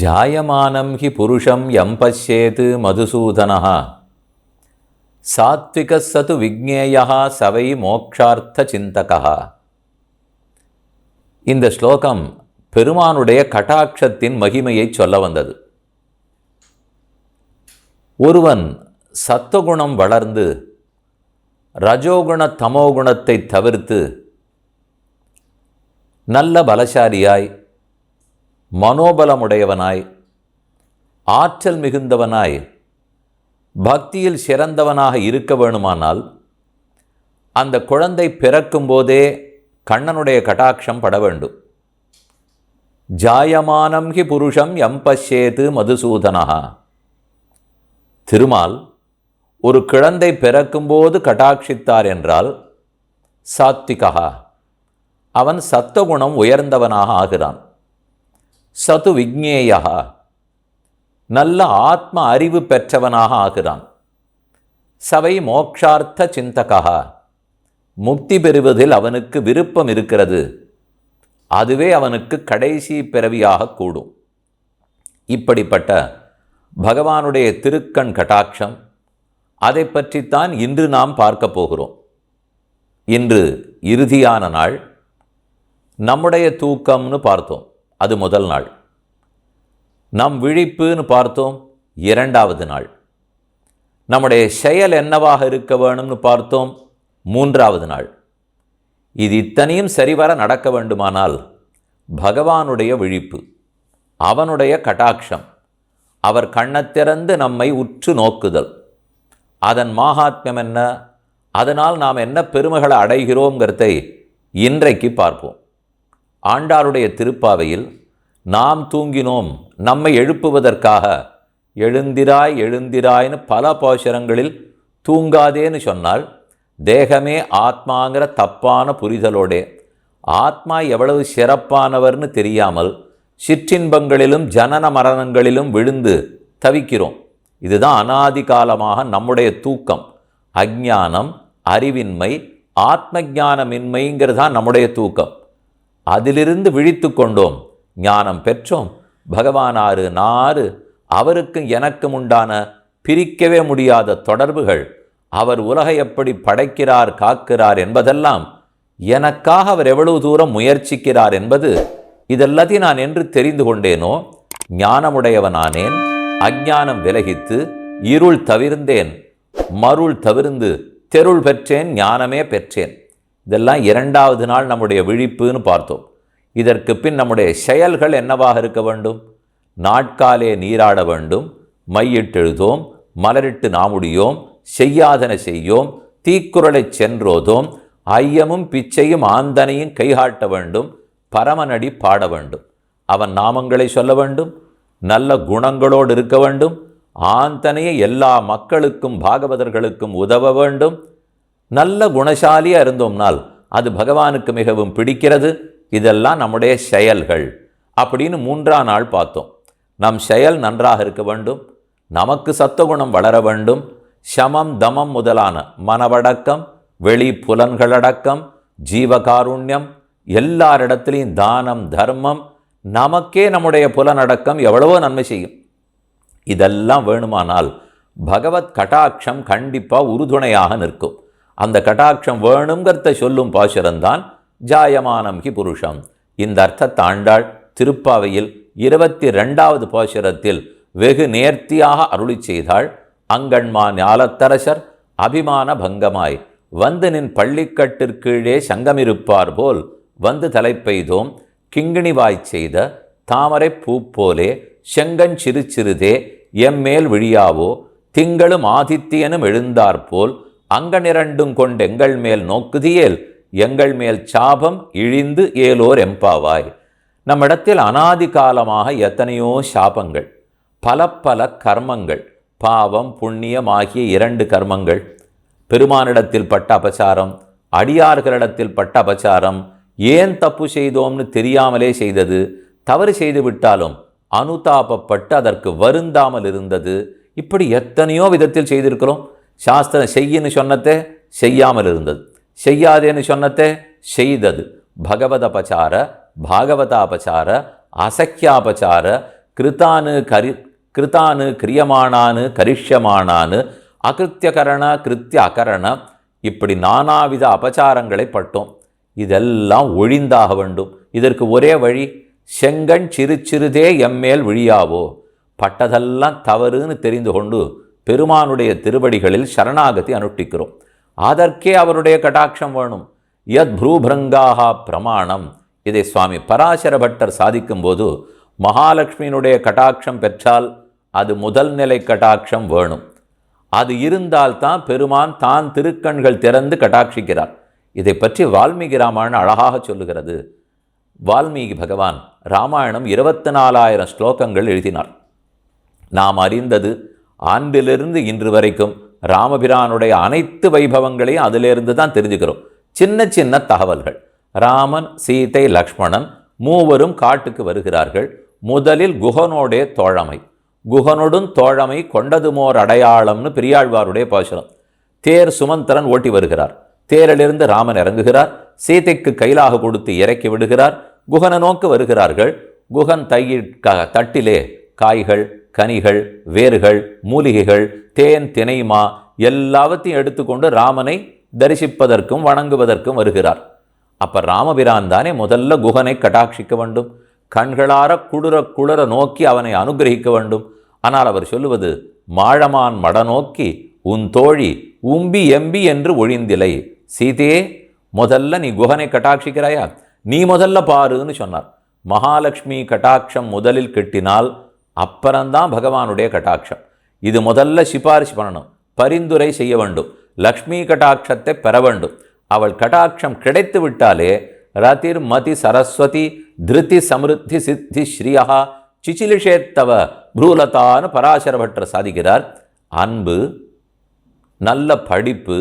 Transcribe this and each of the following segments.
ஜாயமானம் he புருஷம் யம் பஷ்யேத் மதுசூதனः சாத்விகः சது விக்ஞேயः சவை மோக்ஷார்த்த சிந்தகः. இந்த ஸ்லோகம் பெருமானுடைய கடாட்சத்தின் மகிமையை சொல்ல வந்தது. ஒருவன் சத்துவகுணம் வளர்ந்து ரஜோகுண தமோகுணத்தை தவிர்த்து நல்ல பலசாலியாய், மனோபலமுடையவனாய், ஆற்றல் மிகுந்தவனாய், பக்தியில் சிறந்தவனாக இருக்க வேணுமானால் அந்த குழந்தை பிறக்கும் போதே கண்ணனுடைய கடாட்சம் பட வேண்டும். ஜாயமானம் ஹி புருஷம் யம் பஷ்யேத் மதுசூதனः. திருமால் ஒரு குழந்தை பிறக்கும்போது கடாட்சித்தார் என்றால் சாத்விகா, அவன் சத்துவகுணம் உயர்ந்தவனாக ஆகிறான். சது விக்ஞேயா, நல்ல ஆத்ம அறிவு பெற்றவனாக ஆகிறான். சவை மோக்ஷார்த்த சிந்தகா, முக்தி பெறுவதில் அவனுக்கு விருப்பம் இருக்கிறது. அதுவே அவனுக்கு கடைசி பிறவியாக கூடும். இப்படிப்பட்ட பகவானுடைய திருக்கண் கடாட்சம், அதை பற்றித்தான் இன்று நாம் பார்க்க போகிறோம். இன்று இறுதியான நாள். நம்முடைய தூக்கம்னு பார்த்தோம், அது முதல் நாள். நம் விழிப்புன்னு பார்த்தோம், இரண்டாவது நாள். நம்முடைய செயல் என்னவாக இருக்க வேணும்னு பார்த்தோம், மூன்றாவது நாள். இது இத்தனையும் சரிவர நடக்க வேண்டுமானால் பகவானுடைய விழிப்பு, அவனுடைய கடாட்சம், அவர் கண்ணத்திறந்து நம்மை உற்று நோக்குதல், அதன் மாகாத்மியம் என்ன, அதனால் நாம் என்ன பெருமைகளை அடைகிறோங்கிறதை இன்றைக்கு பார்ப்போம். ஆண்டாளுடைய திருப்பாவையில் நாம் தூங்கினோம், நம்மை எழுப்புவதற்காக எழுந்திராய் எழுந்திராய்னு பல பாசுரங்களில் தூங்காதேன்னு சொன்னால், தேகமே ஆத்மாங்கிற தப்பான புரிதலோடே ஆத்மா எவ்வளவு சிறப்பானவர்னு தெரியாமல் சிற்றின்பங்களிலும் ஜனன மரணங்களிலும் விழுந்து தவிக்கிறோம். இதுதான் அனாதி காலமாக நம்முடைய தூக்கம். அஞ்ஞானம், அறிவின்மை, ஆத்ம ஞானமின்மைங்கிறதான் நம்முடைய தூக்கம். அதிலிருந்து விழித்து கொண்டோம், ஞானம் பெற்றோம். பகவானாரு நாறு, அவருக்கும் எனக்கும் உண்டான பிரிக்கவே முடியாத தொடர்புகள், அவர் உலகை எப்படி படைக்கிறார் காக்கிறார் என்பதெல்லாம், எனக்காக அவர் எவ்வளவு தூரம் முயற்சிக்கிறார் என்பது, இதெல்லாத்தையும் நான் என்று தெரிந்து கொண்டேனோ ஞானமுடையவனானேன். அஞ்ஞானம் விலகித்து இருள் தவிர்ந்தேன், மருள் தவிர்ந்து தெருள் பெற்றேன், ஞானமே பெற்றேன். இதெல்லாம் இரண்டாவது நாள் நம்முடைய விழிப்புன்னு பார்த்தோம். இதற்கு பின் நம்முடைய செயல்கள் என்னவாக இருக்க வேண்டும்? நாட்காலே நீராட வேண்டும், மையிட்டெழுதோம், மலரிட்டு நாமுடியோம், செய்யாதன செய்யோம், தீக்குறளை சென்றோதோம், ஐயமும் பிச்சையும் ஆந்தனையும் கைகாட்ட வேண்டும், பரமனடி பாட வேண்டும், அவன் நாமங்களை சொல்ல வேண்டும், நல்ல குணங்களோடு இருக்க வேண்டும், ஆந்தனையை எல்லா மக்களுக்கும் பாகவதர்களுக்கும் உதவ வேண்டும். நல்ல குணசாலியாக இருந்தோம்னால் அது பகவானுக்கு மிகவும் பிடிக்கிறது. இதெல்லாம் நம்முடைய செயல்கள் அப்படின்னு மூன்றாம் நாள் பார்த்தோம். நம் செயல் நன்றாக இருக்க வேண்டும், நமக்கு சத்துவகுணம் வளர வேண்டும். சமம் தமம் முதலான மனவடக்கம், வெளி புலன்களடக்கம், ஜீவகாருண்யம், எல்லாரிடத்திலையும் தானம் தர்மம், நமக்கே நம்முடைய புலனடக்கம் எவ்வளவோ நன்மை செய்யும். இதெல்லாம் வேணுமானால் பகவத் கடாட்சம் கண்டிப்பாக உறுதுணையாக நிற்கும். அந்த கடாட்சம் வேணுங்கிறத சொல்லும் பாசுரம்தான் ஜாயமானம் ஹி புருஷம். இந்த அர்த்தத்தை ஆண்டாள் திருப்பாவையில் 22வது பாசுரத்தில் வெகு நேர்த்தியாக அருளி செய்தாள். அங்கண்மா ஞாலத்தரசர் அபிமான பங்கமாய் வந்து நின் பள்ளிக்கட்டிற்கீழே சங்கமிருப்பார் போல் வந்து தலைப்பெய்தோம், கிங்கிணிவாய் செய்த தாமரை பூ போலே செங்கன் சிறு சிறுதே எம்மேல் விழியாவோ, திங்களும் ஆதித்தியனும் எழுந்தாற்போல் அங்கனிரண்டும் கொண்டெங்கள் மேல் நோக்குதியேல் எங்கள் மேல் சாபம் இழிந்து ஏலோர் எம்பாவாய். நம்மிடத்தில் அனாதி காலமாக எத்தனையோ சாபங்கள், பல பல கர்மங்கள், பாவம் புண்ணியம் ஆகிய 2 கர்மங்கள். பெருமானிடத்தில் பட்ட அபசாரம், அடியார்களிடத்தில் பட்ட அபசாரம், ஏன் தப்பு செய்தோம்னு தெரியாமலே செய்தது, தவறு செய்து விட்டாலும் அனுதாபப்பட்டு அதற்கு வருந்தாமல் இருந்தது. இப்படி எத்தனையோ விதத்தில் செய்திருக்கிறோம். சாஸ்திரம் செய்யின்னு சொன்னதே செய்யாமல் இருந்தது, செய்யாதேன்னு சொன்னதே செய்தது. பகவதபசார, பாகவதாபசார, அசக்கியாபசார, கிருத்தானு கிரியமானானு கரிஷ்யமானானு அகிருத்தியகரண கிருத்திய அகரண இப்படி நானாவித அபச்சாரங்களை பட்டோம். இதெல்லாம் ஒழிந்தாக வேண்டும். இதற்கு ஒரே வழி, செங்கண் சிறு சிறுதே எம்மேல் விழியாவோ. பட்டதெல்லாம் தவறுன்னு தெரிந்து கொண்டு பெருமானுடைய திருவடிகளில் சரணாகதி அனுஷ்டிக்கிறோம். அதற்கே அவருடைய கடாட்சம் வேணும். யத் ப்ரூபிரங்காக பிரமாணம். இதை சுவாமி பராசர பட்டர் சாதிக்கும்போது, மகாலட்சுமியினுடைய கடாட்சம் பெற்றால் அது முதல் நிலை கடாட்சம் வேணும். அது இருந்தால்தான் பெருமான் தான் திருக்கண்கள் திறந்து கடாட்சிக்கிறார். இதை பற்றி வால்மீகி ராமாயணம் அழகாக சொல்லுகிறது. வால்மீகி பகவான் ராமாயணம் 24,000 ஸ்லோகங்கள் எழுதினார். நாம் அறிந்தது ஆண்டிலிருந்து இன்று வரைக்கும் ராமபிரானுடைய அனைத்து வைபவங்களையும் அதிலிருந்து தான் தெரிஞ்சுக்கிறோம். சின்ன சின்ன தகவல்கள். ராமன், சீதை, லக்ஷ்மணன் மூவரும் காட்டுக்கு வருகிறார்கள். முதலில் குகனோடைய தோழமை. குகனொடும் தோழமை கொண்டதுமோர் அடையாளம்னு பெரியாழ்வாருடைய பாசுரம். தேர் சுமந்திரன் ஓட்டி வருகிறார். தேரிலிருந்து ராமன் இறங்குகிறார். சீதைக்கு கைலாக கொடுத்து இறக்கி விடுகிறார். குகனை நோக்கு வருகிறார்கள். குகன் தட்டிலே காய்கள், கனிகள், வேர்கள், மூலிகைகள், தேன், தினைமா எல்லாவற்றையும் எடுத்துக்கொண்டு ராமனை தரிசிப்பதற்கும் வணங்குவதற்கும் வருகிறார். அப்போ ராமபிரான் தானே முதல்ல குகனை கடாட்சிக்க வேண்டும். கண்களார குளிர குளிர நோக்கி அவனை அனுகிரகிக்க வேண்டும். ஆனால் அவர் சொல்லுவது, மாழமான் மட நோக்கி உன் தோழி உம்பி எம்பி என்று ஒழிந்திலை. சீதையே, முதல்ல நீ குகனை கட்டாட்சிக்கிறாயா, நீ முதல்ல பாருன்னு சொன்னார். மகாலட்சுமி கட்டாட்சம் முதலில் கிட்டினால் அப்புறம்தான் பகவானுடைய கட்டாட்சம். இது முதல்ல சிபாரிசு பண்ணணும், பரிந்துரை செய்ய வேண்டும். லக்ஷ்மி கட்டாட்சத்தை பெற வேண்டும். அவள் கட்டாட்சம் கிடைத்து விட்டாலே ரதிர் மதி சரஸ்வதி திருதி சமிருத்தி சித்தி ஸ்ரீயா சிச்சிலிஷேத்தவ ப்ரூலதான்னு பராசர பட்டர் சாதிக்கிறார். அன்பு, நல்ல படிப்பு,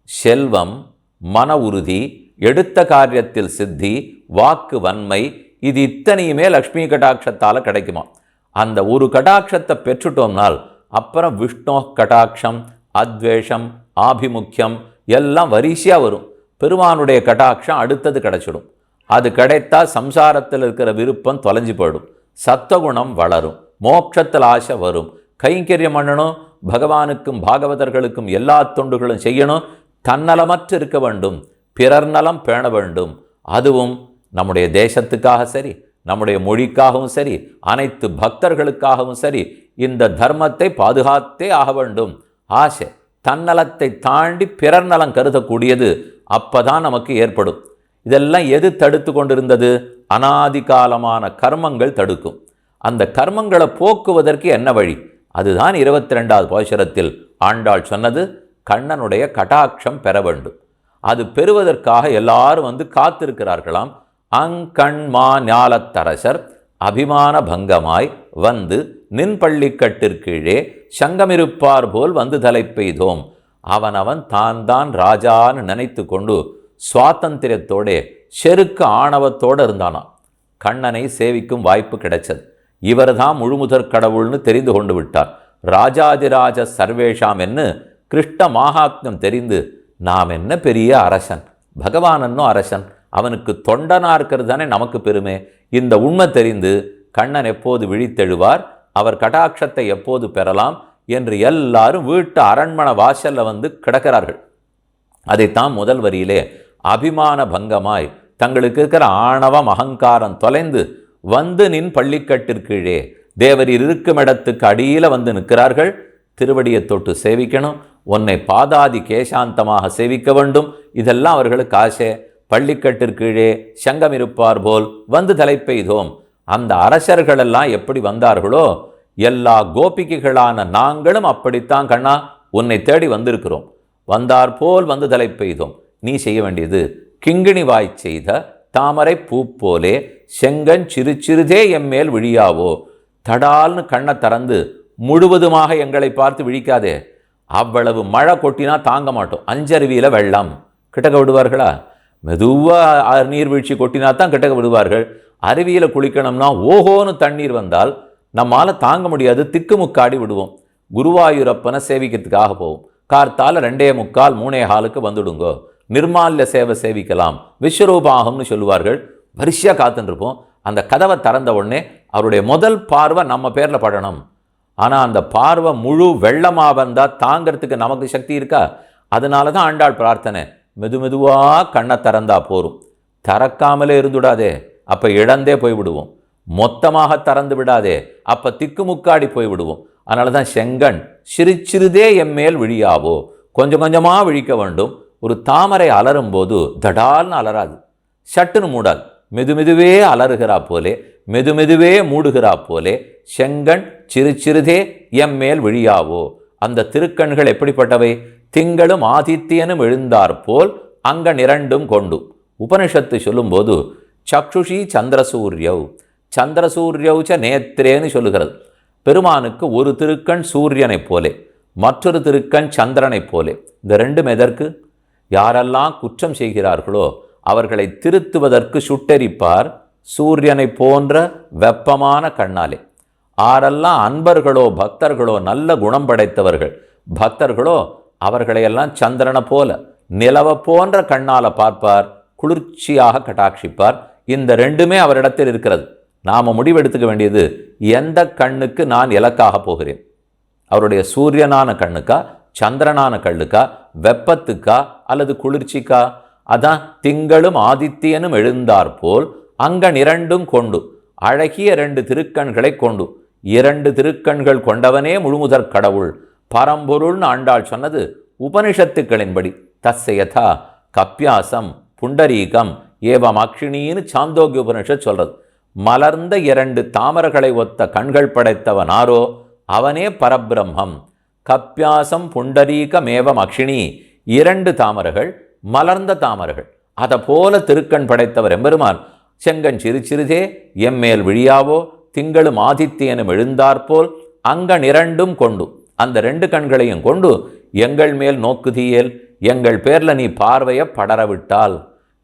செல்வம், மன உறுதி, எடுத்த காரியத்தில் சித்தி, வாக்கு வன்மை, இது இத்தனையுமே லக்ஷ்மி கடாட்சத்தால் கிடைக்குமா. அந்த ஒரு கடாட்சத்தை பெற்றுட்டோம்னால் அப்புறம் விஷ்ணு கடாட்சம், அத்வேஷம், ஆபிமுக்கியம் எல்லாம் வரிசையாக வரும். பெருமானுடைய கடாட்சம் அடுத்தது கிடைச்சிடும். அது கிடைத்தா சம்சாரத்தில் இருக்கிற விருப்பம் தொலைஞ்சு போயிடும். சத்துவகுணம் வளரும். மோட்சத்தில் ஆசை வரும். கைங்கரியம் பண்ணணும், பகவானுக்கும் பாகவதர்களுக்கும் எல்லா தொண்டுகளும் செய்யணும். தன்னலமற்று இருக்க வேண்டும், பிறர் நலம் பேண வேண்டும். அதுவும் நம்முடைய தேசத்துக்காக சரி, நம்முடைய மொழிக்காகவும் சரி, அனைத்து பக்தர்களுக்காகவும் சரி, இந்த தர்மத்தை பாதுகாத்தே ஆக வேண்டும். ஆசை தன்னலத்தை தாண்டி பிறர் நலம் கருதக்கூடியது அப்பதான் நமக்கு ஏற்படும். இதெல்லாம் எது தடுத்து கொண்டிருந்தது? அனாதி காலமான கர்மங்கள் தடுக்கும். அந்த கர்மங்களை போக்குவதற்கு என்ன வழி? அதுதான் 22வது பாசுரத்தில் ஆண்டாள் சொன்னது, கண்ணனுடைய கடாட்சம் பெற வேண்டும். அது பெறுவதற்காக எல்லாரும் வந்து காத்திருக்கிறார்களாம். அங்கண்மா ஞாலத்தரசர் அபிமான பங்கமாய் வந்து நின் பள்ளிக்கட்டிற்கீழே சங்கமிருப்பார் போல் வந்து தலை பெய்தோம். அவனவன் தான் ராஜான்னு நினைத்து கொண்டு சுவாதந்திரத்தோட செருக்கு ஆணவத்தோடு இருந்தானாம். கண்ணனை சேவிக்கும் வாய்ப்பு கிடைச்சது. இவர்தான் முழுமுதற் கடவுள்னு தெரிந்து கொண்டு விட்டார். ராஜாதிராஜ சர்வேஷாம் என்று கிருஷ்ண மாகாத்மியம் தெரிந்து, நாம் என்ன பெரிய அரசன், பகவானன்னும் அரசன், அவனுக்கு தொண்டனா இருக்கிறது தானே நமக்கு பெருமை. இந்த உண்மை தெரிந்து கண்ணன் எப்போது விழித்தெழுவார், அவர் கடாட்சத்தை எப்போது பெறலாம் என்று எல்லாரும் வீட்டு அரண்மனை வாசல்ல வந்து கிடக்கிறார்கள். அதைத்தான் முதல் வரியிலே அபிமான பங்கமாய் தங்களுக்கு இருக்கிற ஆணவம் அகங்காரம் தொலைந்து வந்து நின் பள்ளிக்கட்டிற்கீழே தேவரீர் இருக்கும் இடத்துக்கு அடியில் வந்து நிற்கிறார்கள். திருவடியை தொட்டு சேவிக்கணும், உன்னை பாதாதி கேசாந்தமாக சேவிக்க வேண்டும். இதெல்லாம் அவர்களுக்கு ஆசை. பள்ளிக்கட்டிற்கீழே சங்கம் இருப்பார் போல் வந்து தலை பெய்தோம். அந்த அரசர்களெல்லாம் எப்படி வந்தார்களோ எல்லா கோபிகைகளான நாங்களும் அப்படித்தான் கண்ணா உன்னை தேடி வந்திருக்கிறோம். வந்தார் போல் வந்து தலை பெய்தோம். நீ செய்ய வேண்டியது, கிங்கிணி வாய் செய்த தாமரை பூ போலே செங்கன் சிறு சிறுதே எம்மேல் விழியாவோ. தடால்னு கண்ணை திறந்து முழுவதுமாக எங்களை பார்த்து விழிக்காதே. அவ்வளவு மழை கொட்டினா தாங்க மாட்டோம். அஞ்சருவியில் வெள்ளம் கிட்டக்க விடுவார்களா? மெதுவாக நீர்வீழ்ச்சி கொட்டினா தான் கிட்டக்க விடுவார்கள். அருவியில் குளிக்கணும்னா ஓஹோன்னு தண்ணீர் வந்தால் நம்மால் தாங்க முடியாது, திக்குமுக்காடி விடுவோம். குருவாயூரப்பனை சேவிக்கிறதுக்காக போவோம். கார்த்தால் 2:45 3:15 வந்துடுங்கோ. நிர்மால்ய சேவை சேவிக்கலாம், விஸ்வரூபாகம்னு சொல்லுவார்கள். வரிசையாக காத்துருப்போம். அந்த கதவை திறந்த உடனே அவருடைய முதல் பார்வை நம்ம பேரில் படணும். ஆனால் அந்த பார்வை முழு வெள்ளமாக வந்தால் தாங்கிறதுக்கு நமக்கு சக்தி இருக்கா? அதனால தான் ஆண்டாள் பிரார்த்தனை, மெதுவாக கண்ணை திறந்தா போரும், திறக்காமலே இருந்துடாதே, அப்போ இழந்தே போய்விடுவோம். மொத்தமாக திறந்து விடாதே, அப்போ திக்குமுக்காடி போய்விடுவோம். அதனால தான் செங்கண் சிறுதே எம்மேல் விழியாவோ, கொஞ்சம் கொஞ்சமாக விழிக்க வேண்டும். ஒரு தாமரை அலரும் போது தடால்னு அலராது, சட்டுன்னு மூடாது, மெதுவே அலறுகிறா போலே, மெதுவே மூடுகிறா போலே செங்கண் சிறுதே எம்மேல் விழியாவோ. அந்த திருக்கண்கள் எப்படிப்பட்டவை? திங்களும் ஆதித்யனும் எழுந்தாற்போல் அங்கனிரண்டும் கொண்டு. உபனிஷத்து சொல்லும்போது சக்ஷுஷி சந்திரசூரியவ் சந்திரசூரியவுச்ச நேத்திரேன்னு சொல்லுகிறது. பெருமானுக்கு ஒரு திருக்கண் சூரியனைப் போலே, மற்றொரு திருக்கண் சந்திரனைப் போலே. இந்த ரெண்டும் எதற்கு? யாரெல்லாம் குற்றம் செய்கிறார்களோ அவர்களை திருத்துவதற்கு சுட்டெரிப்பார் சூரியனை போன்ற வெப்பமான கண்ணாலே. ஆரெல்லாம் அன்பர்களோ பக்தர்களோ நல்ல குணம் படைத்தவர்கள் பக்தர்களோ அவர்களையெல்லாம் சந்திரனை போல நிலவை போன்ற கண்ணால பார்ப்பார், குளிர்ச்சியாக கட்டாட்சிப்பார். இந்த ரெண்டுமே அவரிடத்தில் இருக்கிறது. நாம் முடிவெடுத்துக்க வேண்டியது, எந்த கண்ணுக்கு நான் இலக்காக போகிறேன்? அவருடைய சூரியனான கண்ணுக்கா, சந்திரனான கண்ணுக்கா, வெப்பத்துக்கா அல்லது குளிர்ச்சிக்கா? அதான் திங்களும் ஆதித்யனும் எழுந்தாற்போல் அங்கனிரண்டும் கொண்டு, அழகிய 2 திருக்கண்களை கொண்டு. 2 திருக்கண்கள் கொண்டவனே முழுமுதற் கடவுள் பரம்பொருள்னு ஆண்டாள் சொன்னது உபனிஷத்துக்களின்படி. தஸ்யதா கப்பியாசம் புண்டரீகம் ஏவம் அக்ஷினின்னு சாந்தோக்கிய உபனிஷத் சொல்றது. மலர்ந்த 2 தாமரைகளை ஒத்த கண்கள் படைத்தவனாரோ அவனே பரபிரம்மம். கப்பியாசம் புண்டரீகம் ஏவம் அக்ஷினி, 2 தாமரைகள், மலர்ந்த தாமரைகள், அதை போல திருக்கண் படைத்தவர் எம்பெருமான். செங்கண் சிறுதே எம்மேல் விழியாவோ, திங்களும் ஆதித்யனும் எழுந்தாற்போல் அங்கனிரண்டும் கொண்டு. அந்த 2 கண்களையும் கொண்டு எங்கள் மேல் நோக்குதியேல், எங்கள் பேர்ல நீ பார்வையை படரவிட்டால்,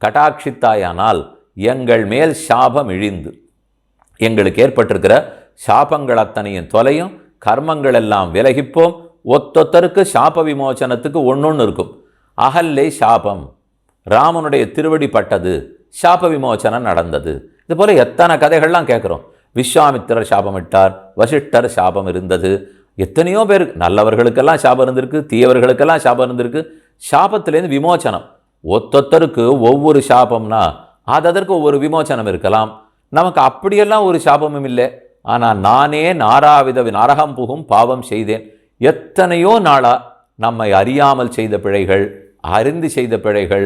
கட்டாட்சித்தாயானால் எங்கள் மேல் சாபம் இழிந்து, எங்களுக்கு ஏற்பட்டிருக்கிற சாபங்கள் அத்தனையும் தொலையும், கர்மங்கள் எல்லாம் விலகிப்போம். ஒத்தொத்தருக்கு சாப விமோசனத்துக்கு ஒன்னொன்று இருக்கும். அகல்லை சாபம், ராமனுடைய திருவடி பட்டது, சாப விமோசனம் நடந்தது. இது போல எத்தனை கதைகள்லாம் கேட்குறோம். விஸ்வாமித்திரர் சாபமிட்டார், வசிஷ்டர் சாபம் இருந்தது. எத்தனையோ பேர், நல்லவர்களுக்கெல்லாம் சாபம் இருந்திருக்கு, தீயவர்களுக்கெல்லாம் சாபம் இருந்திருக்கு. சாபத்திலேருந்து விமோசனம், ஒத்தொத்தருக்கு ஒவ்வொரு சாபம்னா அதற்கு ஒவ்வொரு விமோசனம் இருக்கலாம். நமக்கு அப்படியெல்லாம் ஒரு சாபமும் இல்லை. ஆனால் நானே நாராவித நரகம் புகும் பாவம் செய்தேன். எத்தனையோ நாளா நம்மை அறியாமல் செய்த பிழைகள், அறிந்து செய்த பிழைகள்,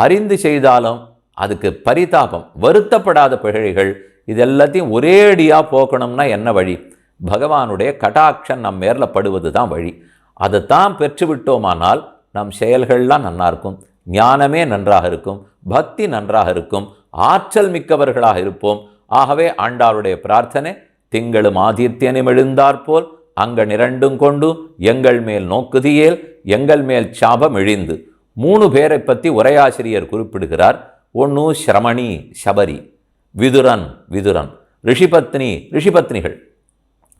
அறிந்து செய்தாலும் அதுக்கு பரிதாபம், வருத்தப்படாத பிழைகள், இது எல்லாத்தையும் ஒரேடியாக போக்கணும்னா என்ன வழி? பகவானுடைய கடாட்சம் நம் மேரில் படுவது தான் வழி. அதைத்தான் பெற்றுவிட்டோமானால் நம் செயல்கள்லாம் நன்னா இருக்கும், ஞானமே நன்றாக இருக்கும், பக்தி நன்றாக இருக்கும், ஆற்றல் மிக்கவர்களாக இருப்போம். ஆகவே ஆண்டாளுடைய பிரார்த்தனை, திங்களும் ஆதித்யனும் எழுந்தாற்போல் அங்கனிரண்டும் கொண்டு எங்கள் மேல் நோக்குதியேல், எங்கள் மேல் சாபம் இழிந்து. 3 பேரை பற்றி உரையாசிரியர் குறிப்பிடுகிறார். ஒன்று சிரமணி சபரி, விதுரன் ரிஷிபத்னிகள்.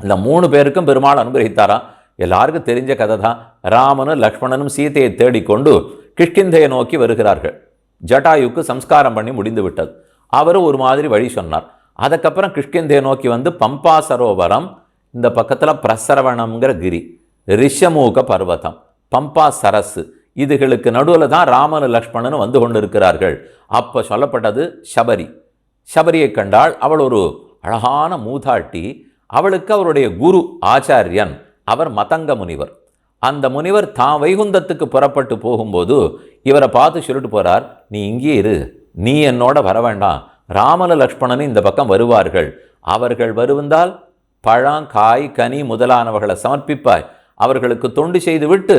இந்த 3 பேருக்கும் பெருமாள் அனுகிரகித்தாராம். எல்லாருக்கும் தெரிஞ்ச கதை தான். ராமனும் லக்ஷ்மணனும் சீதையை தேடிக்கொண்டு கிஷ்கிந்தையை நோக்கி வருகிறார்கள். ஜட்டாயுக்கு சம்ஸ்காரம் பண்ணி முடிந்து விட்டது. அவரும் ஒரு மாதிரி வழி சொன்னார். அதுக்கப்புறம் கிஷ்கிந்தையை நோக்கி வந்து பம்பா சரோவரம், இந்த பக்கத்தில் பிரசரவணம்ங்கிற கிரி, ரிஷமூக பர்வதம், பம்பா சரசு, இதுகளுக்கு நடுவில் தான் ராமனு லக்ஷ்மணனும் வந்து கொண்டு இருக்கிறார்கள். அப்போ சொல்லப்பட்டது சபரியை கண்டால் அவள் ஒரு அழகான மூதாட்டி. அவளுக்கு அவருடைய குரு ஆச்சாரியன், அவர் மதங்க முனிவர். அந்த முனிவர் தான் வைகுந்தத்துக்கு புறப்பட்டு போகும்போது இவரை பார்த்து சொல்லிட்டு போகிறார், நீ இங்கே இரு, நீ என்னோட வர வேண்டாம், ராமனு லக்ஷ்மணனும் இந்த பக்கம் வருவார்கள், அவர்கள் வருவந்தால் பழம் காய் கனி முதலானவர்களை சமர்ப்பிப்பாய், அவர்களுக்கு தொண்டு செய்து விட்டு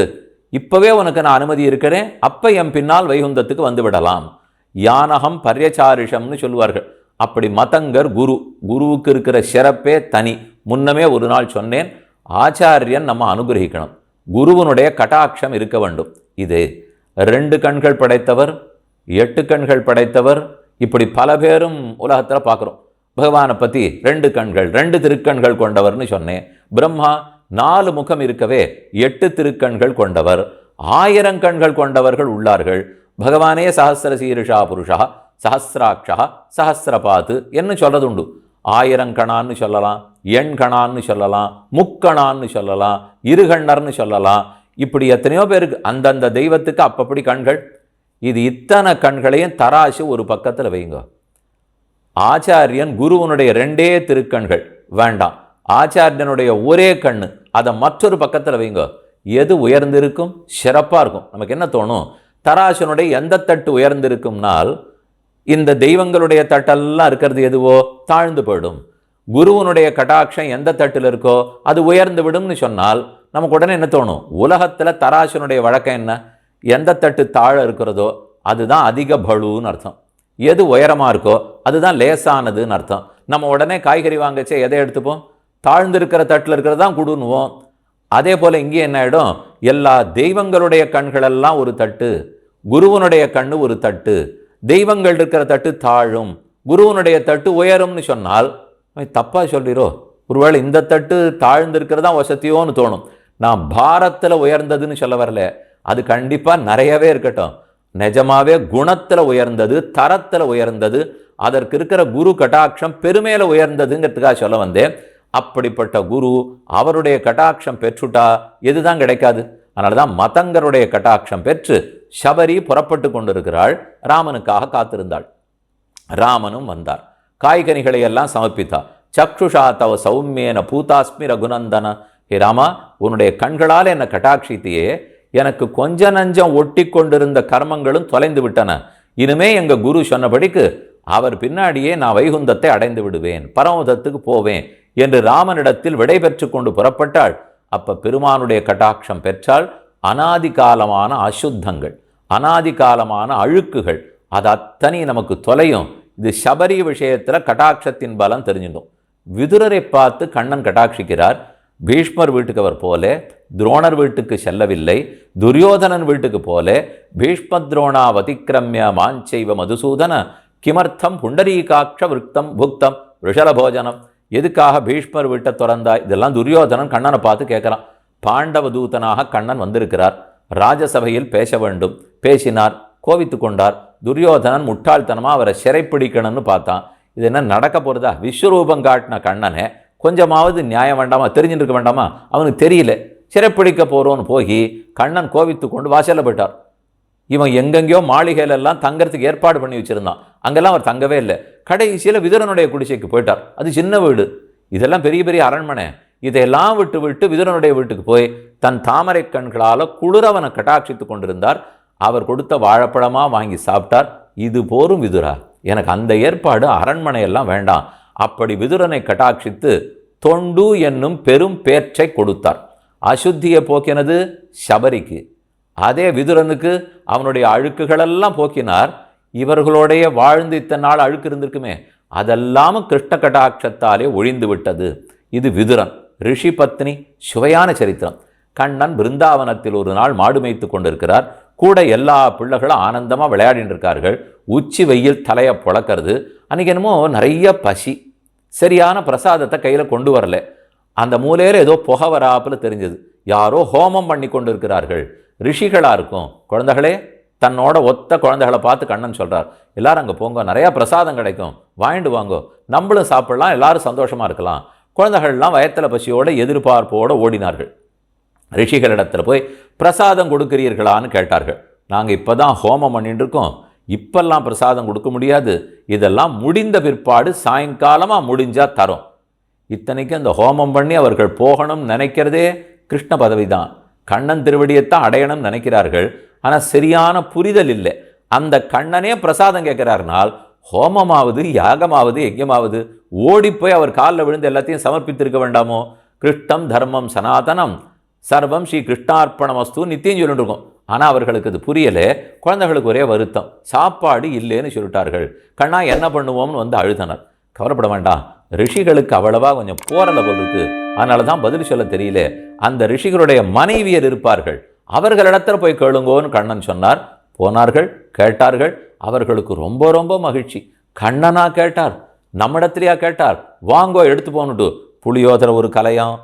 இப்பவே உனக்கு நான் அனுமதி இருக்கிறேன், அப்போ என் பின்னால் வைகுந்தத்துக்கு வந்து விடலாம். யானகம் பர்யச்சாரிஷம்னு சொல்லுவார்கள். அப்படி மதங்கர் குருவுக்கு இருக்கிற சிறப்பே தனி. முன்னமே ஒரு நாள் சொன்னேன், ஆச்சாரியன் நம்ம அனுகிரகிக்கணும், குருவனுடைய கட்டாட்சம் இருக்க வேண்டும். இது 2 கண்கள் படைத்தவர், 8 கண்கள் படைத்தவர், இப்படி பல பேரும் உலகத்தில் பார்க்குறோம். பகவானை பற்றி 2 கண்கள் 2 திருக்கண்கள் கொண்டவர்னு சொன்னேன். பிரம்மா 4 முகம் இருக்கவே 8 திருக்கண்கள் கொண்டவர். 1000 கண்கள் கொண்டவர்கள் உள்ளார்கள். பகவானே சஹஸ்ர சீருஷா புருஷா சஹசிராட்சா சஹசிரபாத்து என்ன சொல்றது உண்டு. 1000 கணான்னு சொல்லலாம், எண்கணான்னு சொல்லலாம், முக்கணான்னு சொல்லலாம், இருகண்ணர்னு சொல்லலாம். இப்படி எத்தனையோ பேருக்கு அந்தந்த தெய்வத்துக்கு அப்பப்படி கண்கள். இது இத்தனை கண்களையும் தராசு ஒரு பக்கத்தில் வைங்க. ஆச்சாரியன் குருவனுடைய 2 திருக்கண்கள் வேண்டாம், ஆச்சாரியனுடைய ஒரே கண்ணு அதை மற்றொரு பக்கத்தில் வைங்க. எது உயர்ந்திருக்கும்? சிறப்பாக இருக்கும். நமக்கு என்ன தோணும்? தராசனுடைய எந்த தட்டு உயர்ந்திருக்கும்னால் இந்த தெய்வங்களுடைய தட்டெல்லாம் இருக்கிறது எதுவோ தாழ்ந்து போயிடும். குருவனுடைய கடாட்சம் எந்த தட்டில் இருக்கோ அது உயர்ந்து விடும்னு சொன்னால் நமக்கு உடனே என்ன தோணும்? உலகத்தில் தராசனுடைய வழக்கம் என்ன? எந்த தட்டு தாழ இருக்கிறதோ அதுதான் அதிக பலுன்னு அர்த்தம். எது உயரமாக இருக்கோ அதுதான் லேசானதுன்னு அர்த்தம். நம்ம உடனே காய்கறி வாங்கச்சே எதை எடுத்துப்போம்? தாழ்ந்து இருக்கிற தட்டில் இருக்கிறது தான் கொடுன்னுவோம். அதே போல் இங்கே என்ன ஆகிடும்? எல்லா தெய்வங்களுடைய கண்களெல்லாம் ஒரு தட்டு, குருவனுடைய கண்ணு ஒரு தட்டு. தெய்வங்கள் இருக்கிற தட்டு தாழும், குருவனுடைய தட்டு உயரும்னு சொன்னால் தப்பா சொல்லிரோ? ஒருவேளை இந்த தட்டு தாழ்ந்து இருக்கிறதா வசதியோன்னு தோணும். நான் பாரத்தில் உயர்ந்ததுன்னு சொல்ல வரல, அது கண்டிப்பாக நிறையவே இருக்கட்டும். நிஜமாவே குணத்தில் உயர்ந்தது, தரத்தில் உயர்ந்தது, அதற்கு இருக்கிற குரு கடாட்சம் பெருமையில உயர்ந்ததுங்கிறதுக்காக சொல்ல வந்தேன். அப்படிப்பட்ட குரு அவருடைய கடாட்சம் பெற்றுட்டா எதுதான் கிடைக்காது? அதனால தான் மதங்கருடைய கட்டாட்சம் பெற்று சபரி புறப்பட்டு கொண்டிருக்கிறாள். ராமனுக்காக காத்திருந்தாள். ராமனும் வந்தார். காய்கனிகளை எல்லாம் சமர்ப்பித்தார். சக்ஷுஷா தவ சௌமியன பூதாஸ்மி ரகுநந்தன. ஹே ராமா, உன்னுடைய கண்களால் என்னை கட்டாட்சித்தையே, எனக்கு கொஞ்ச நஞ்சம் ஒட்டி கொண்டிருந்த கர்மங்களும் தொலைந்து விட்டன. இனிமே எங்கள் குரு சொன்னபடிக்கு அவர் பின்னாடியே நான் வைகுந்தத்தை அடைந்து விடுவேன், பரமதத்துக்கு போவேன் என்று ராமனிடத்தில் விடை பெற்று கொண்டு புறப்பட்டாள். அப்ப பெருமானுடைய கட்டாட்சம் பெற்றால் அனாதி காலமான அசுத்தங்கள், அனாதி காலமான அழுக்குகள் அது அத்தனை நமக்கு தொலையும். இது சபரி விஷயத்தில் கட்டாட்சத்தின் பலம் தெரிஞ்சிடும். விதுரரை பார்த்து கண்ணன் கட்டாட்சிக்கிறார். பீஷ்மர் வீட்டுக்கு அவர் போல துரோணர் வீட்டுக்கு செல்லவில்லை, துரியோதனன் வீட்டுக்கு போல பீஷ்ம துரோணா வதிக்கிரமிய மாஞ்சைவ மதுசூதன கிமர்த்தம் புண்டரீகாட்ச விருத்தம் புக்தம் ரிஷலபோஜனம். எதுக்காக பீஷ்மர் வீட்டை திறந்தா? இதெல்லாம் துரியோதனன் கண்ணனை பார்த்து கேட்குறான். பாண்டவ தூதனாக கண்ணன் வந்திருக்கிறார், ராஜசபையில் பேச வேண்டும். பேசினார், கோவித்து கொண்டார். துரியோதனன் முட்டாள்தனமாக அவரை சிறைப்பிடிக்கணும்னு பார்த்தான். இது என்ன நடக்க போகிறதா? விஸ்வரூபம் காட்டின கண்ணனே கொஞ்சமாவது நியாயம் வேண்டாமா? தெரிஞ்சுட்டு இருக்க வேண்டாமா? அவனுக்கு தெரியல. சிறைப்பிடிக்க போகிறோன்னு போய் கண்ணன் கோவித்து கொண்டு வாசலில் போயிட்டார். இவன் எங்கெங்கேயோ மாளிகையிலெல்லாம் தங்கறதுக்கு ஏற்பாடு பண்ணி வச்சுருந்தான். அங்கெல்லாம் அவர் தங்கவே இல்லை. கடைசியில் விதுரனுடைய குடிசைக்கு போயிட்டார். அது சின்ன வீடு, இதெல்லாம் பெரிய பெரிய அரண்மனை. இதையெல்லாம் விட்டு விட்டு விதுரனுடைய வீட்டுக்கு போய் தன் தாமரை கண்களால் குளிரவனை கட்டாட்சித்து கொண்டிருந்தார். அவர் கொடுத்த வாழைப்பழமாக வாங்கி சாப்பிட்டார். இது போரும் விதுரா, எனக்கு அந்த ஏற்பாடு அரண்மனையெல்லாம் வேண்டாம். அப்படி விதுரனை கட்டாட்சித்து தொண்டு என்னும் பெரும் பேற்றை கொடுத்தார். அசுத்தியை போக்கினது சபரிக்கு, அதே விதுரனுக்கு அவனுடைய அழுக்குகளெல்லாம் போக்கினார். இவர்களுடைய வாழ்ந்து இத்தனை நாள் அழுக்கு இருந்திருக்குமே, அதெல்லாம் கிருஷ்ண கடாட்சத்தாலே ஒழிந்து விட்டது. இது விதுரன் ரிஷி பத்னி. சுவையான சரித்திரம். கண்ணன் பிருந்தாவனத்தில் ஒரு நாள் மாடு மேய்த்து கொண்டிருக்கிறார். கூட எல்லா பிள்ளைகளும் ஆனந்தமாக விளையாடிட்டு இருக்கார்கள். உச்சி வெயில் தலையை புழக்கிறது. அன்றைக்கி என்னமோ நிறைய பசி, சரியான பிரசாதத்தை கையில் கொண்டு வரல. அந்த மூலையில் ஏதோ புகை வராப்பில் தெரிஞ்சது. யாரோ ஹோமம் பண்ணி கொண்டு இருக்கிறார்கள். ரிஷிகளாக இருக்கும். குழந்தைகளே, தன்னோட ஒத்த குழந்தைகளை பார்த்து கண்ணன் சொல்கிறார், எல்லாரும் அங்கே போங்க, நிறையா பிரசாதம் கிடைக்கும், வாங்கிட்டு வாங்கோ, நம்மளும் சாப்பிடலாம், எல்லாரும் சந்தோஷமாக இருக்கலாம். குழந்தைகள்லாம் வயத்தில் பசியோடு எதிர்பார்ப்போடு ஓடினார்கள். ரிஷிகளிடத்தில் போய் பிரசாதம் கொடுக்கிறீர்களான்னு கேட்டார்கள். நாங்கள் இப்போ தான் ஹோமம் பண்ணிட்டு இருக்கோம், இப்பெல்லாம் பிரசாதம் கொடுக்க முடியாது, இதெல்லாம் முடிந்த பிற்பாடு சாயங்காலமாக முடிஞ்சால் தரோம். இத்தனைக்கு அந்த ஹோமம் பண்ணி அவர்கள் போகணும்னு நினைக்கிறதே கிருஷ்ண பதவி தான், கண்ணன் திருவடியைத்தான் அடையணும்னு நினைக்கிறார்கள். ஆனால் சரியான புரிதல் இல்லை. அந்த கண்ணனே பிரசாதம் கேட்குறாருனால் ஹோமமாவது யாகமாவது யஜ்யமாவது ஓடிப்போய் அவர் காலில் விழுந்து எல்லாத்தையும் சமர்ப்பித்திருக்க வேண்டாமோ? கிருஷ்ணம் தர்மம் சனாதனம் சர்வம் ஸ்ரீ கிருஷ்ணார்ப்பணம் வஸ்து நித்தியம் சொல்லிட்டு இருக்கோம். ஆனால் அவர்களுக்கு அது புரியலை. குழந்தைகளுக்கு ஒரே வருத்தம், சாப்பாடு இல்லைன்னு சொல்லிட்டார்கள். கண்ணா என்ன பண்ணுவோம்னு வந்து அழுதனர். கவலைப்பட வேண்டாம், ரிஷிகளுக்கு அவ்வளவா கொஞ்சம் போரல போல் இருக்கு, அதனால தான் பதில் சொல்ல தெரியல. அந்த ரிஷிகளுடைய மனைவியர் இருப்பார்கள், அவர்களிடத்தில் போய் கேளுங்கோன்னு கண்ணன் சொன்னார். போனார்கள், கேட்டார்கள். அவர்களுக்கு ரொம்ப ரொம்ப மகிழ்ச்சி. கண்ணனா கேட்டார், நம்மிடத்திலேயா கேட்டார், வாங்கோ எடுத்து போகணுட்டு. புளியோதரை ஒரு கலையம்,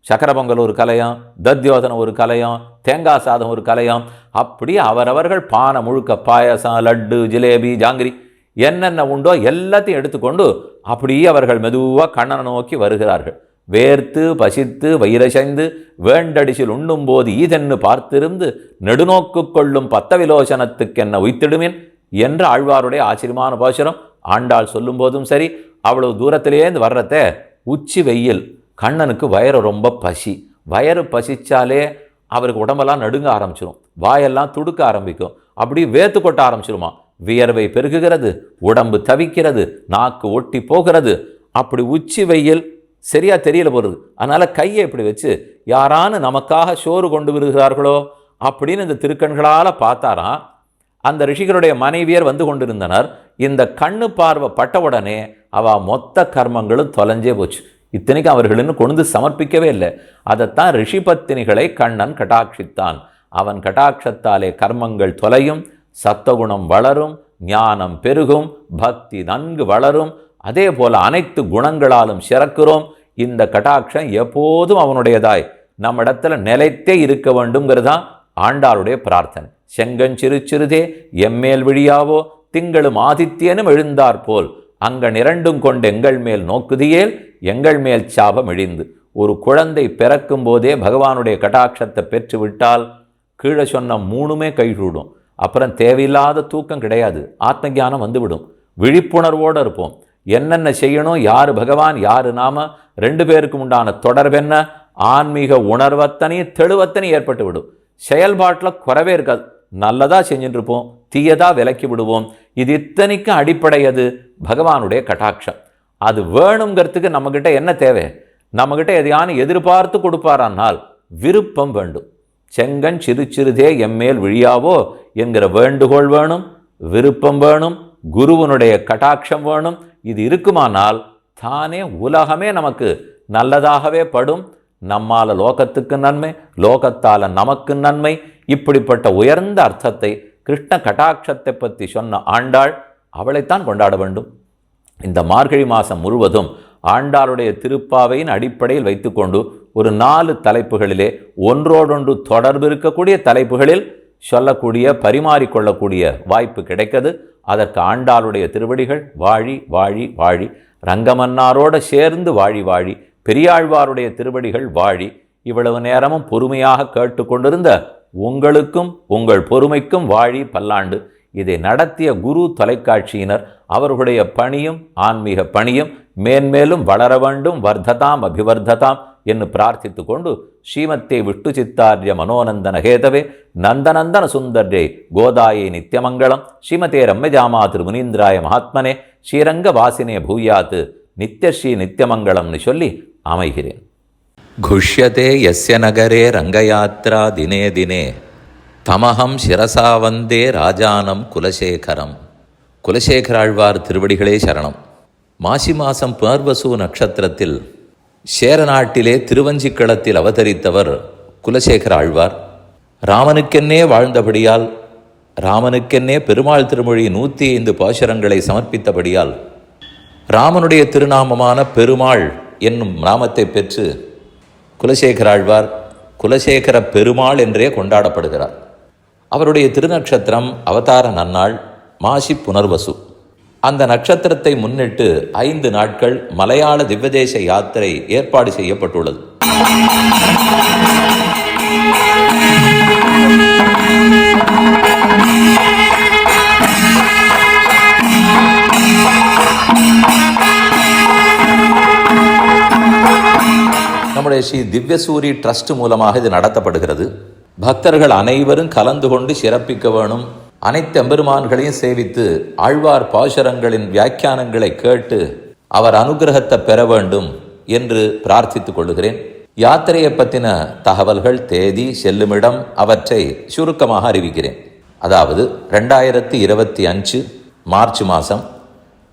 சக்கர பொங்கல் ஒரு கலையம், தத்யோதனை ஒரு கலையம், தேங்காய் சாதம் ஒரு கலையம், அப்படி அவரவர்கள் பானை முழுக்க பாயசம், லட்டு, ஜிலேபி, ஜாங்கிரி என்னென்ன உண்டோ எல்லாத்தையும் எடுத்துக்கொண்டு அப்படியே அவர்கள் மெதுவாக கண்ணனை நோக்கி வருகிறார்கள். வேர்த்து பசித்து வயிறசைந்து வேண்டடிசில் உண்ணும் போது ஈதென்னு பார்த்திருந்து நெடுநோக்கு கொள்ளும் பத்த விலோசனத்துக்கென்ன உய்த்திடுமின் என்ற ஆழ்வாருடைய ஆச்சரியமான பாசுரம் ஆண்டாள் சொல்லும் போதும் சரி, அவ்வளவு தூரத்திலேருந்து வர்றத உச்சி வெயில், கண்ணனுக்கு வயிறு ரொம்ப பசி, வயிறு பசிச்சாலே அவருக்கு உடம்பெல்லாம் நடுங்க ஆரம்பிச்சிடும், வாயெல்லாம் துடுக்க ஆரம்பிக்கும், அப்படி வேத்து கொட்ட ஆரம்பிச்சிருமா, வியர்வை பெருகுகிறது, உடம்பு தவிக்கிறது, நாக்கு ஒட்டி போகிறது. அப்படி உச்சி வெயில் சரியா தெரியல போகிறது. அதனால கையை இப்படி வச்சு யாரானு நமக்காக சோறு கொண்டு வருகிறார்களோ அப்படின்னு இந்த திருக்கண்களால் பார்த்தாராம். அந்த ரிஷிகளுடைய மனைவியர் வந்து கொண்டிருந்தனர். இந்த கண்ணு பார்வை பட்டவுடனே அவ மொத்த கர்மங்களும் தொலைஞ்சே போச்சு. இத்தனைக்கு அவர்களுன்னு கொண்டு சமர்ப்பிக்கவே இல்லை. அதைத்தான் ரிஷிபத்தினிகளை கண்ணன் கட்டாட்சித்தான். அவன் கட்டாட்சத்தாலே கர்மங்கள் தொலையும், சத்தகுணம் வளரும், ஞானம் பெருகும், பக்தி நன்கு வளரும். அதே போல அனைத்து குணங்களாலும் சிறக்கிறோம். இந்த கட்டாட்சம் எப்போதும் அவனுடையதாய் நம்மிடத்துல நிலைத்தே இருக்க வேண்டும்ங்கிறதான் ஆண்டாளுடைய பிரார்த்தனை. செங்கஞ்சிறு சிறுதே எம்மேல் விழியாவோ திங்களும் ஆதித்யனும் எழுந்தாற்போல் அங்கன் இரண்டும் கொண்டு எங்கள் மேல் நோக்குதியேல் எங்கள் மேல் சாபம் இழிந்து. ஒரு குழந்தை பிறக்கும் போதே பகவானுடைய கட்டாட்சத்தை பெற்றுவிட்டால் கீழே சொன்ன மூணுமே கைகூடும். அப்புறம் தேவையில்லாத தூக்கம் கிடையாது, ஆத்ம ஞானம் வந்துவிடும், விழிப்புணர்வோடு இருப்போம். என்னென்ன செய்யணும், யார் பகவான் யார் நாம, ரெண்டு பேருக்கும் உண்டான தொடர்பென்ன, ஆன்மீக உணர்வத்தனையும் தெளிவத்தனையும் ஏற்பட்டு விடும். செயல்பாட்டில் குறவே இருக்காது. நல்லதா செஞ்சுட்டு இருப்போம், தீயதா விலக்கி விடுவோம். இது இத்தனைக்கும் அடிப்படையது பகவானுடைய கட்டாட்சம். அது வேணுங்கிறதுக்கு நம்மகிட்ட என்ன தேவை? நம்மகிட்ட எதையான எதிர்பார்த்து கொடுப்பாரானால் விருப்பம் வேண்டும். செங்கன் சிறு சிறுதே எம்மேல் விழியாவோ என்கிற வேண்டுகோள் வேணும், விருப்பம் வேணும், குருவனுடைய கட்டாட்சம் வேணும். இது இருக்குமானால் தானே உலகமே நமக்கு நல்லதாகவே படும். நம்மால லோகத்துக்கு நன்மை, லோகத்தால நமக்கு நன்மை. இப்படிப்பட்ட உயர்ந்த அர்த்தத்தை கிருஷ்ண கட்டாட்சத்தை பற்றி சொன்ன ஆண்டாள், அவளைத்தான் கொண்டாட வேண்டும். இந்த மார்கழி மாதம் முழுவதும் ஆண்டாளுடைய திருப்பாவையின் அடிப்படையில் வைத்துக்கொண்டு ஒரு 4 தலைப்புகளிலே ஒன்றோடொன்று தொடர்பு இருக்கக்கூடிய தலைப்புகளில் சொல்லக்கூடிய பரிமாறிக்கொள்ளக்கூடிய வாய்ப்பு கிடைக்கிறது. அதற்கு ஆண்டாளுடைய திருவடிகள் வாழி வாழி வாழி, ரங்கமன்னாரோடு சேர்ந்து வாழி வாழி, பெரியாழ்வாருடைய திருவடிகள் வாழி. இவ்வளவு நேரமும் பொறுமையாக கேட்டுக்கொண்டிருந்த உங்களுக்கும் உங்கள் பொறுமைக்கும் வாழி பல்லாண்டு. இதை நடத்திய குரு தொலைக்காட்சியினர் அவர்களுடைய பணியும் ஆன்மீக பணியும் மேன்மேலும் வளர வேண்டும், வர்த்ததாம் அபிவர்த்ததாம் என்று பிரார்த்தித்து கொண்டு ஸ்ரீமத்தே விஷ்ணு சித்தார்ய மனோநந்தன ஹேதவே நந்தநந்தன சுந்தர்யே கோதாயை நித்தியமங்கலம் ஸ்ரீமதே ரம்யஜாமா திருமுனீந்திராய மகாத்மனே ஸ்ரீரங்க வாசினே பூயாத்து நித்யஸ்ரீ நித்தியமங்கலம்னு சொல்லி அமைகிறேன். குஷ்யதே யஸ்ய நகரே ரங்கயாத்ரா தினே தினே தமஹம் சிரசா வந்தே ராஜானம் குலசேகரம். குலசேகராழ்வார் திருவடிகளே சரணம். மாசி மாதம் புனர்வசு நட்சத்திரத்தில் சேர நாட்டிலே திருவஞ்சிக்களத்தில் அவதரித்தவர் குலசேகர ஆழ்வார். ராமனுக்கென்னே வாழ்ந்தபடியால், ராமனுக்கென்னே பெருமாள் திருமொழி 105 பாசுரங்களை சமர்ப்பித்தபடியால் ராமனுடைய திருநாமமான பெருமாள் என்னும் நாமத்தை பெற்று குலசேகர ஆழ்வார் குலசேகர பெருமாள் என்றே கொண்டாடப்படுகிறார். அவருடைய திருநட்சத்திரம் அவதார நன்னாள் மாசி புனர்வசு. அந்த நட்சத்திரத்தை முன்னிட்டு 5 நாட்கள் மலையாள திவ்யதேச யாத்திரை ஏற்பாடு செய்யப்பட்டுள்ளது. நம்முடைய ஸ்ரீ திவ்யசூரி ட்ரஸ்ட் மூலமாக இது நடத்தப்படுகிறது. பக்தர்கள் அனைவரும் கலந்து கொண்டு சிறப்பிக்க வேணும். அனைத்து எம்பெருமான்களையும் சேவித்து ஆழ்வார் பாசுரங்களின் வியாக்கியானங்களை கேட்டு அவர் அனுகிரகத்தை பெற வேண்டும் என்று பிரார்த்தித்துக் கொள்கிறேன். யாத்திரையை பற்றின தகவல்கள், தேதி, செல்லுமிடம் அவற்றை சுருக்கமாக அறிவிக்கிறேன். அதாவது 2025 மார்ச் மாதம்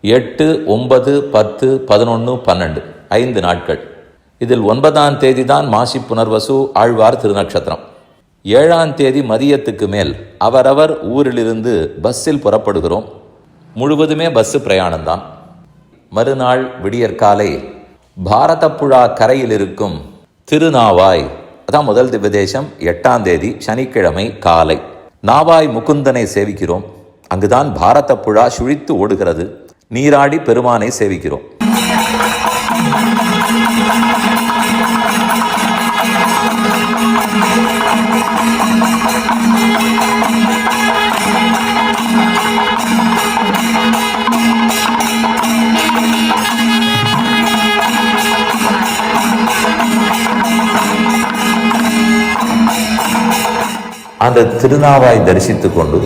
8, 9, 10, 11, 12 5 நாட்கள். இதில் 9ஆம் தேதி தான் மாசி புனர்வசு ஆழ்வார் திருநட்சத்திரம். 7ஆம் தேதி மதியத்துக்கு மேல் அவரவர் ஊரிலிருந்து பஸ்ஸில் புறப்படுகிறோம். முழுவதுமே பஸ்ஸு பிரயாணம்தான். மறுநாள் விடியற்காலை பாரதப்புழா கரையில் இருக்கும் திருநாவாய், அதான் முதல் திவ்யதேசம், 8ஆம் தேதி சனிக்கிழமை காலை நாவாய் முகுந்தனை சேவிக்கிறோம். அங்குதான் பாரத புழா சுழித்து ஓடுகிறது. நீராடி பெருமானை சேவிக்கிறோம். அந்த திருநாவாய் தரிசித்துக் கொண்டு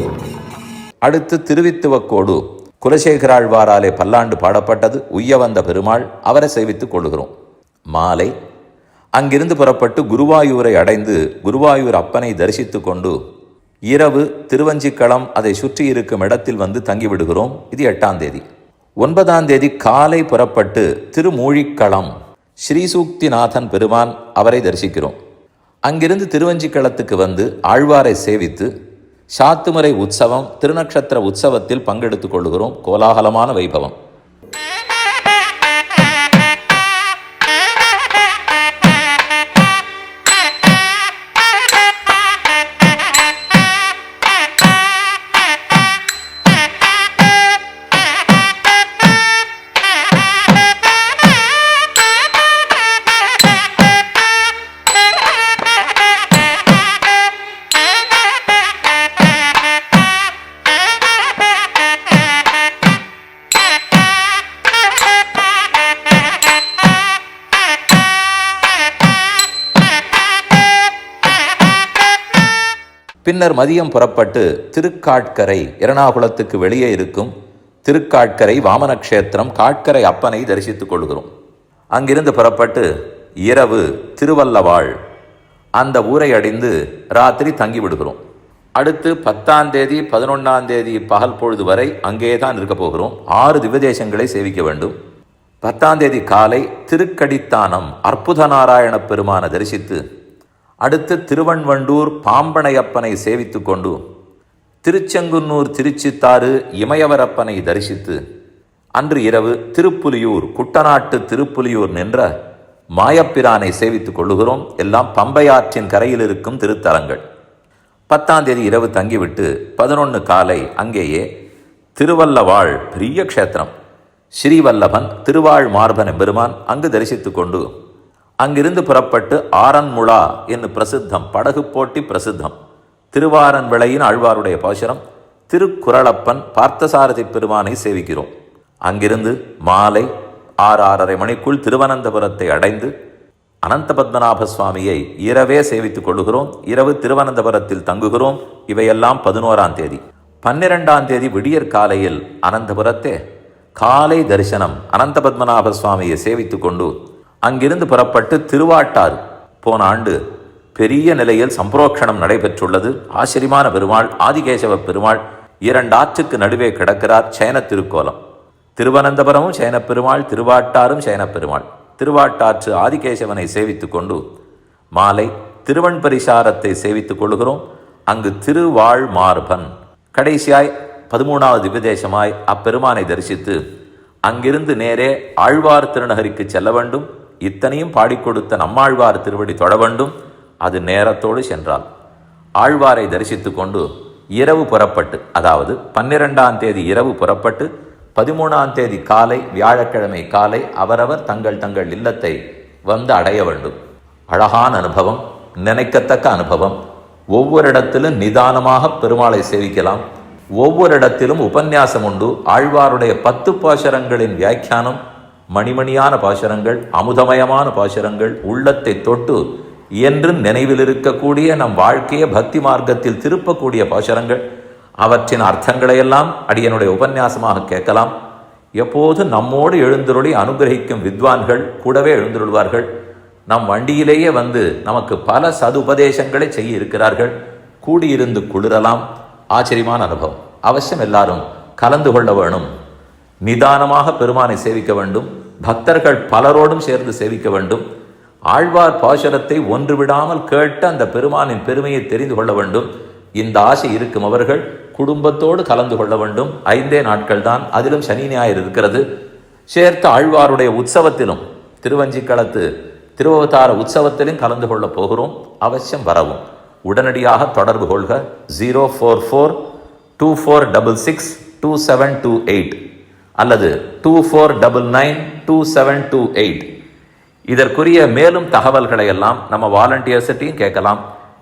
அடுத்து திருவித்துவக்கோடு குலசேகராழ்வாராலே பல்லாண்டு பாடப்பட்டது உய்ய வந்த பெருமாள், அவரை சேவித்துக் கொள்கிறோம். மாலை அங்கிருந்து புறப்பட்டு குருவாயூரை அடைந்து குருவாயூர் அப்பனை தரிசித்துக் கொண்டு இரவு திருவஞ்சிக்களம் அதை சுற்றி இருக்கும் இடத்தில் வந்து தங்கிவிடுகிறோம். இது 8ஆம் தேதி. 9ஆம் தேதி காலை புறப்பட்டு திருமூழிக்களம் ஸ்ரீசூக்திநாதன் பெருமான் அவரை தரிசிக்கிறோம். அங்கிருந்து திருவஞ்சிக்களத்துக்கு வந்து ஆழ்வாரை சேவித்து சாத்துமுறை உற்சவம் திருநக்ஷத்திர உற்சவத்தில் பங்கெடுத்துக் கொள்கிறோம். கோலாகலமான வைபவம். பின்னர் மதியம் புறப்பட்டு திருக்காட்கரை எர்ணாகுளத்துக்கு வெளியே இருக்கும் திருக்காட்கரை வாமனக்ஷேத்திரம் காட்கரை அப்பனை தரிசித்துக் கொள்கிறோம். அங்கிருந்து புறப்பட்டு இரவு திருவல்லவாள் அந்த ஊரை அடைந்து ராத்திரி தங்கிவிடுகிறோம். அடுத்து 10ஆம் தேதி 11ஆம் தேதி பகல் பொழுது வரை அங்கே தான் இருக்க போகிறோம். 6 திவ்யதேசங்களை சேவிக்க வேண்டும். 10ஆம் தேதி காலை திருக்கடித்தானம் அற்புத நாராயண பெருமான தரிசித்து அடுத்து திருவண்வண்டூர் பாம்பனையப்பனை சேவித்துக் கொண்டு திருச்செங்குன்னூர் திருச்சித்தாறு இமயவரப்பனை தரிசித்து அன்று இரவு திருப்புலியூர் குட்டநாட்டு திருப்புலியூர் நின்ற மாயப்பிரானை சேவித்துக் கொள்ளுகிறோம். எல்லாம் பம்பையாற்றின் கரையில் இருக்கும் திருத்தலங்கள். 10ஆம் தேதி இரவு தங்கிவிட்டு 11 காலை அங்கேயே திருவல்லவாள் பெரிய க்ஷேத்திரம் ஸ்ரீவல்லபன் திருவாழ் மார்பன் எம்பெருமான் அங்கு தரிசித்துக் கொண்டு அங்கிருந்து புறப்பட்டு ஆரன்முளா என்று பிரசித்தம் படகு போட்டி பிரசித்தம் திருவாரன் விளையின் ஆழ்வாருடைய பாசுரம் திருக்குறளப்பன் பார்த்தசாரதி பெருமானை சேவிக்கிறோம். அங்கிருந்து மாலை 6:30 மணிக்குள் திருவனந்தபுரத்தை அடைந்து அனந்த பத்மநாப சுவாமியை இரவே சேவித்துக் கொள்ளுகிறோம். இரவு திருவனந்தபுரத்தில் தங்குகிறோம். இவையெல்லாம் 11ஆம் தேதி. 12ஆம் தேதி விடியற் காலையில் அனந்தபுரத்தே காலை தரிசனம் அனந்த பத்மநாப சுவாமியை சேவித்துக் கொண்டு அங்கிருந்து புறப்பட்டு திருவாட்டாறு போன ஆண்டு பெரிய நிலையில் சம்பரோக்ஷணம் நடைபெற்றுள்ளது. ஆச்சரியமான பெருமாள் ஆதிகேசவ பெருமாள் 2 ஆற்றுக்கு நடுவே கிடக்கிறார். சயன திருக்கோலம். திருவனந்தபுரமும் சயன பெருமாள், திருவாட்டாரும் சயன பெருமாள். திருவாட்டாற்று ஆதிகேசவனை சேவித்துக் கொண்டு மாலை திருவண்பரிசாரத்தை சேவித்துக் கொள்கிறோம். அங்கு திருவாழ் மார்பன் கடைசியாய் 13வது திவ்யதேசமாய் அப்பெருமானை தரிசித்து அங்கிருந்து நேரே ஆழ்வார் திருநகரிக்கு செல்ல வேண்டும். இத்தனையும் பாடிக்கொடுத்த நம்மாழ்வார் திருவடி தொட வேண்டும். அது நேரத்தோடு சென்றால் ஆழ்வாரை தரிசித்துக் கொண்டு இரவு புறப்பட்டு, அதாவது 12ஆம் தேதி இரவு புறப்பட்டு 13ஆம் தேதி காலை வியாழக்கிழமை காலை அவரவர் தங்கள் தங்கள் இல்லத்தை வந்து அடைய வேண்டும். அழகான அனுபவம், நினைக்கத்தக்க அனுபவம். ஒவ்வொரு இடத்திலும் நிதானமாக பெருமாளை சேவிக்கலாம். ஒவ்வொரு இடத்திலும் உபன்யாசம் உண்டு. ஆழ்வாருடைய 10 பாசுரங்களின் வியாக்கியானம் மணிமணியான பாசுரங்கள், அமுதமயமான பாசுரங்கள், உள்ளத்தை தொட்டு என்றும் நினைவில் இருக்கக்கூடிய நம் வாழ்க்கையை பக்தி மார்க்கத்தில் திருப்பக்கூடிய பாசுரங்கள். அவற்றின் அர்த்தங்களையெல்லாம் அடியனுடைய உபன்யாசமாக கேட்கலாம். எப்போது நம்மோடு எழுந்தருளி அனுகிரகிக்கும் வித்வான்கள் கூடவே எழுந்தருள்வார்கள். நம் வண்டியிலேயே வந்து நமக்கு பல சதுபதேசங்களை செய்ய இருக்கிறார்கள். கூடியிருந்து குளிரலாம். ஆச்சரியமான அனுபவம். அவசியம் எல்லாரும் கலந்து கொள்ள வேணும். நிதானமாக பெருமானை சேவிக்க வேண்டும். பக்தர்கள் பலரோடும் சேர்ந்து சேவிக்க வேண்டும். ஆழ்வார் பாசுரத்தை ஒன்று விடாமல் கேட்டு அந்த பெருமானின் பெருமையை தெரிந்து கொள்ள வேண்டும். இந்த ஆசை இருக்கும் அவர்கள் குடும்பத்தோடு கலந்து கொள்ள வேண்டும். 5 நாட்கள் தான், அதிலும் சனி ஞாயிறு இருக்கிறது. சேர்த்து ஆழ்வாருடைய உற்சவத்திலும் திருவஞ்சிக்களத்து திருவவதார உற்சவத்திலும் கலந்து கொள்ள போகிறோம். அவசியம் வரவும். உடனடியாக தொடர்பு கொள்க. 044 24662728 அல்லது 24992728. இதற்குரிய மேலும் தகவல்களை எல்லாம் நம்ம வாலண்டியர்ஸ்ட்டையும் கேட்கலாம்.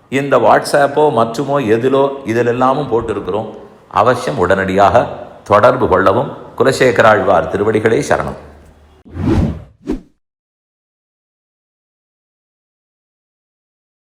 இந்த வாட்ஸ்ஆப்போ மற்றுமோ எதிலோ இதிலெல்லாமும் போட்டிருக்கிறோம். அவசியம் உடனடியாக தொடர்பு கொள்ளவும். குலசேகராழ்வார் திருவடிகளே சரணம்.